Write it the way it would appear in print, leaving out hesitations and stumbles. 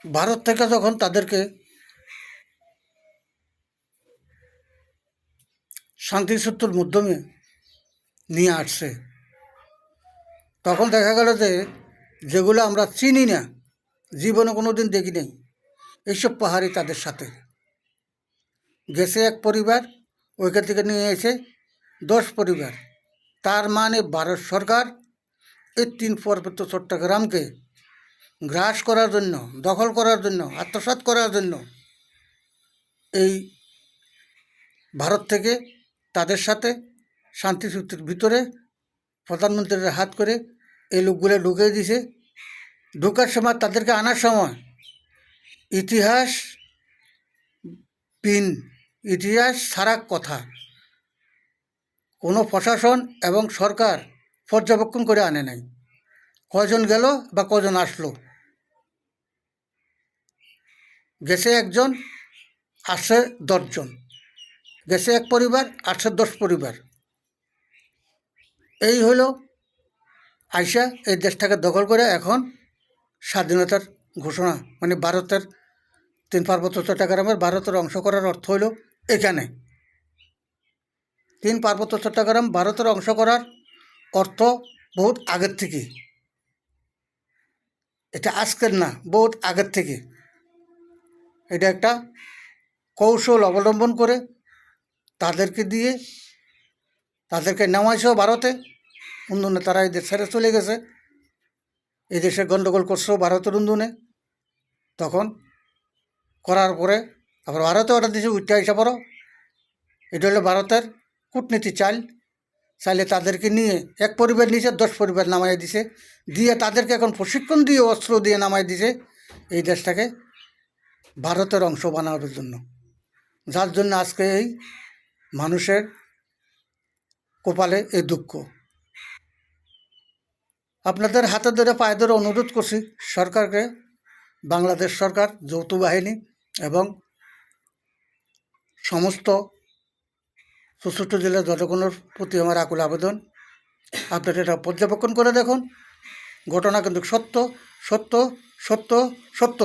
ভারত থেকে যখন তাদেরকে শান্তিসূত্রের মাধ্যমে নিয়ে আসছে, তখন দেখা গেল যে যেগুলো আমরা চিনি না, জীবনে কোনো দিন দেখি নাই, এইসব পাহাড়ি তাদের সাথে গেছে এক পরিবার, ওইখান থেকে নিয়ে এসে 10 পরিবার। তার মানে ভারত সরকার এই 3 পার্বত্য চট্টগ্রামকে গ্রাস করার জন্য, দখল করার জন্য, আত্মসাৎ করার জন্য এই ভারত থেকে তাদের সাথে শান্তি চুক্তির ভিতরে প্রধানমন্ত্রীর হাত করে এই লোকগুলো ঢুকিয়ে দিছে। ঢোকার সময়, তাদেরকে আনার সময় ইতিহাস পিন, ইতিহাস ছাড়া কথা, কোনো প্রশাসন এবং সরকার পর্যবেক্ষণ করে আনে নাই। কজন গেল বা কজন আসলো, গেছে একজন, আসছে 10 জন, গেছে এক পরিবার, আসছে 10 পরিবার। এই হলো আইসা এই দেশটাকে দখল করে এখন স্বাধীনতার ঘোষণা, মানে ভারতের 3 পার্বত্য চট্টগ্রামের ভারতের অংশ করার অর্থ হলো এখানে 3 পার্বত্য চট্টগ্রাম ভারতের অংশ করার অর্থ বহুত আগের থেকে, এটা আজকের না, বহুত আগের থেকে। এটা একটা কৌশল অবলম্বন করে তাদেরকে দিয়ে, তাদেরকে নামাইছেও ভারতে। উন্দুনে তারা এই দেশ ছেড়ে চলে গেছে, এই দেশে গণ্ডগোল করছেও ভারতের উন্দুনে। তখন করার পরে আবার ভারতে অর্ডার দিয়েছে, উঠতে আসা পড়ো। এটা হলো ভারতের কূটনীতি চাল। চাইলে তাদেরকে নিয়ে এক পরিবার নিচে 10 পরিবার নামাই দিছে, দিয়ে তাদেরকে এখন প্রশিক্ষণ দিয়ে, অস্ত্র দিয়ে নামাই দিছে এই দেশটাকে ভারতের অংশ বানানোর জন্য। যার জন্য আজকে এই মানুষের কপালে এই দুঃখ। আপনাদের হাতে ধরে পায়ে ধরে অনুরোধ করছি সরকারকে, বাংলাদেশ সরকার, যৌথ বাহিনী এবং সমস্ত ছোট জেলার জনগণের প্রতি আমার আকুল আবেদন, আপনারা এটা পর্যবেক্ষণ করে দেখুন। ঘটনা কিন্তু সত্য, সত্য, সত্য, সত্য।